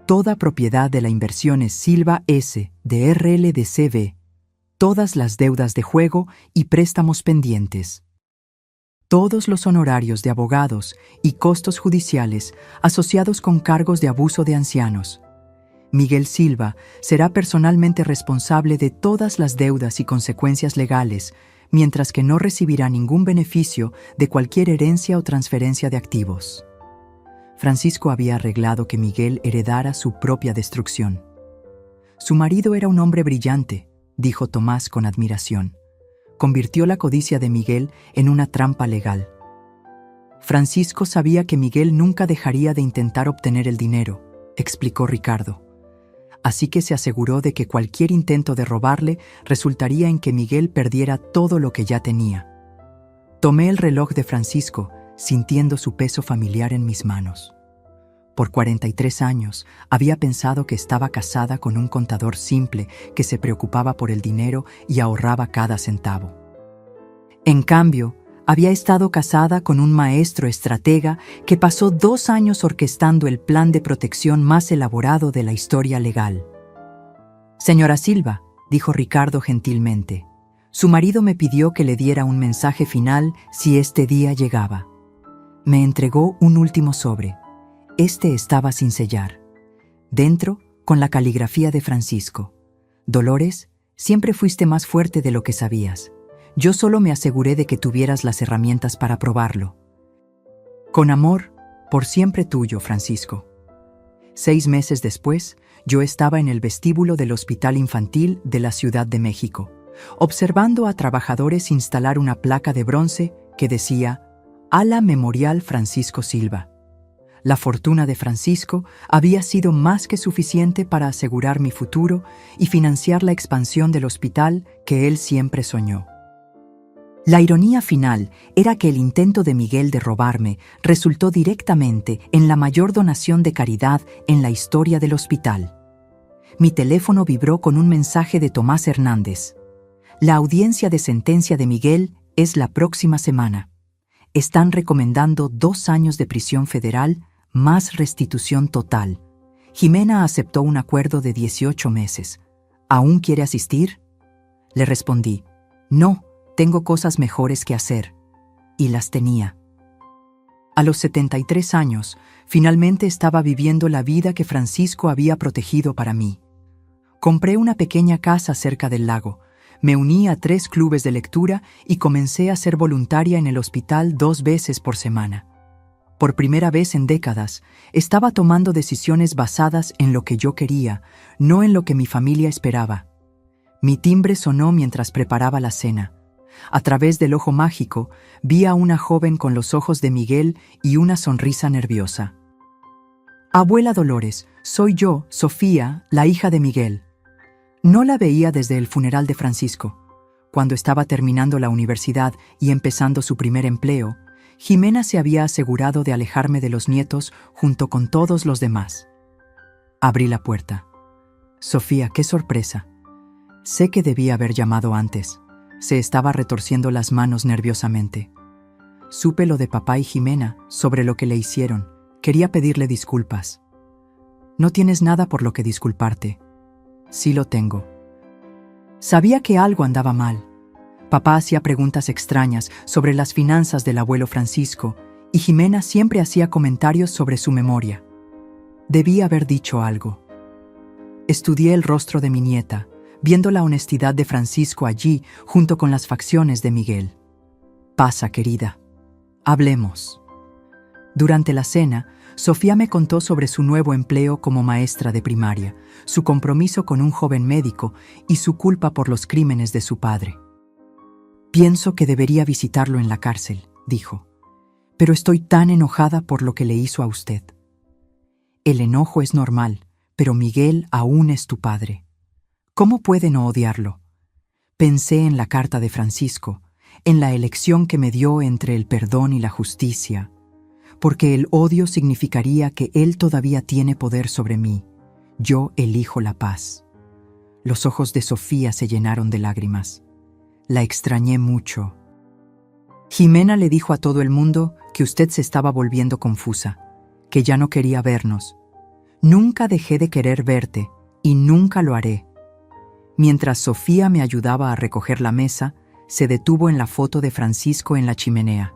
Toda propiedad de la Inversiones Silva S. de RLDCB, todas las deudas de juego y préstamos pendientes. Todos los honorarios de abogados y costos judiciales asociados con cargos de abuso de ancianos. Miguel Silva será personalmente responsable de todas las deudas y consecuencias legales, mientras que no recibirá ningún beneficio de cualquier herencia o transferencia de activos. Francisco había arreglado que Miguel heredara su propia destrucción. Su marido era un hombre brillante, dijo Tomás con admiración. Convirtió la codicia de Miguel en una trampa legal. Francisco sabía que Miguel nunca dejaría de intentar obtener el dinero, explicó Ricardo. Así que se aseguró de que cualquier intento de robarle resultaría en que Miguel perdiera todo lo que ya tenía. Tomé el reloj de Francisco, sintiendo su peso familiar en mis manos. Por 43 años había pensado que estaba casada con un contador simple que se preocupaba por el dinero y ahorraba cada centavo. En cambio, había estado casada con un maestro estratega que pasó 2 años orquestando el plan de protección más elaborado de la historia legal. «Señora Silva», dijo Ricardo gentilmente, «su marido me pidió que le diera un mensaje final si este día llegaba». Me entregó un último sobre. Estaba sin sellar. Dentro, con la caligrafía de Francisco. «Dolores, siempre fuiste más fuerte de lo que sabías. Yo solo me aseguré de que tuvieras las herramientas para probarlo. Con amor, por siempre tuyo, Francisco». 6 meses después, yo estaba en el vestíbulo del Hospital Infantil de la Ciudad de México, observando a trabajadores instalar una placa de bronce que decía «Ala Memorial Francisco Silva». La fortuna de Francisco había sido más que suficiente para asegurar mi futuro y financiar la expansión del hospital que él siempre soñó. La ironía final era que el intento de Miguel de robarme resultó directamente en la mayor donación de caridad en la historia del hospital. Mi teléfono vibró con un mensaje de Tomás Hernández. «La audiencia de sentencia de Miguel es la próxima semana. Están recomendando 2 años de prisión federal más restitución total. Jimena aceptó un acuerdo de 18 meses. ¿Aún quiere asistir?» Le respondí, «No, tengo cosas mejores que hacer». Y las tenía. A los 73 años, finalmente estaba viviendo la vida que Francisco había protegido para mí. Compré una pequeña casa cerca del lago, me uní a 3 clubes de lectura y comencé a ser voluntaria en el hospital 2 veces por semana. Por primera vez en décadas, estaba tomando decisiones basadas en lo que yo quería, no en lo que mi familia esperaba. Mi timbre sonó mientras preparaba la cena. A través del ojo mágico, vi a una joven con los ojos de Miguel y una sonrisa nerviosa. «Abuela Dolores, soy yo, Sofía, la hija de Miguel». No la veía desde el funeral de Francisco. Cuando estaba terminando la universidad y empezando su primer empleo, Jimena se había asegurado de alejarme de los nietos junto con todos los demás. Abrí la puerta. Sofía, qué sorpresa. Sé que debí haber llamado antes. Se estaba retorciendo las manos nerviosamente. Supe lo de papá y Jimena, sobre lo que le hicieron. Quería pedirle disculpas. No tienes nada por lo que disculparte. Sí lo tengo. Sabía que algo andaba mal. Papá hacía preguntas extrañas sobre las finanzas del abuelo Francisco y Jimena siempre hacía comentarios sobre su memoria. Debí haber dicho algo. Estudié el rostro de mi nieta, viendo la honestidad de Francisco allí junto con las facciones de Miguel. Pasa, querida. Hablemos. Durante la cena, Sofía me contó sobre su nuevo empleo como maestra de primaria, su compromiso con un joven médico y su culpa por los crímenes de su padre. Pienso que debería visitarlo en la cárcel, dijo, pero estoy tan enojada por lo que le hizo a usted. El enojo es normal, pero Miguel aún es tu padre. ¿Cómo puede no odiarlo? Pensé en la carta de Francisco, en la elección que me dio entre el perdón y la justicia, porque el odio significaría que él todavía tiene poder sobre mí. Yo elijo la paz. Los ojos de Sofía se llenaron de lágrimas. La extrañé mucho. Jimena le dijo a todo el mundo que usted se estaba volviendo confusa, que ya no quería vernos. Nunca dejé de querer verte y nunca lo haré. Mientras Sofía me ayudaba a recoger la mesa, se detuvo en la foto de Francisco en la chimenea.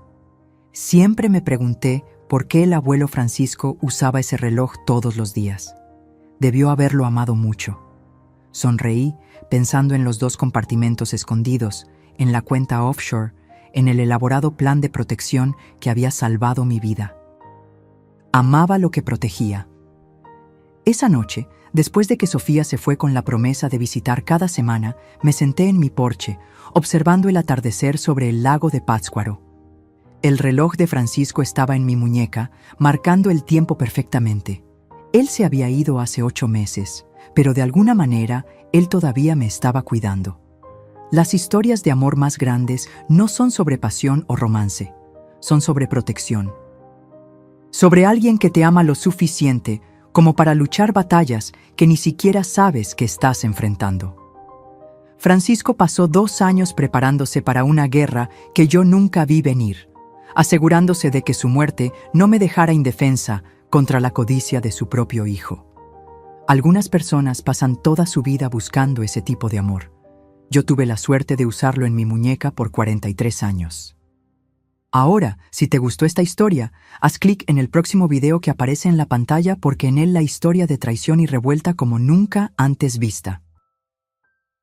Siempre me pregunté por qué el abuelo Francisco usaba ese reloj todos los días. Debió haberlo amado mucho. Sonreí pensando en los 2 compartimentos escondidos, en la cuenta offshore, en el elaborado plan de protección que había salvado mi vida. Amaba lo que protegía. Esa noche, después de que Sofía se fue con la promesa de visitar cada semana, me senté en mi porche, observando el atardecer sobre el lago de Pátzcuaro. El reloj de Francisco estaba en mi muñeca, marcando el tiempo perfectamente. Él se había ido hace 8 meses, pero de alguna manera, él todavía me estaba cuidando. Las historias de amor más grandes no son sobre pasión o romance, son sobre protección. Sobre alguien que te ama lo suficiente como para luchar batallas que ni siquiera sabes que estás enfrentando. Francisco pasó 2 años preparándose para una guerra que yo nunca vi venir, asegurándose de que su muerte no me dejara indefensa contra la codicia de su propio hijo. Algunas personas pasan toda su vida buscando ese tipo de amor. Yo tuve la suerte de usarlo en mi muñeca por 43 años. Ahora, si te gustó esta historia, haz clic en el próximo video que aparece en la pantalla porque en él la historia de traición y revuelta como nunca antes vista.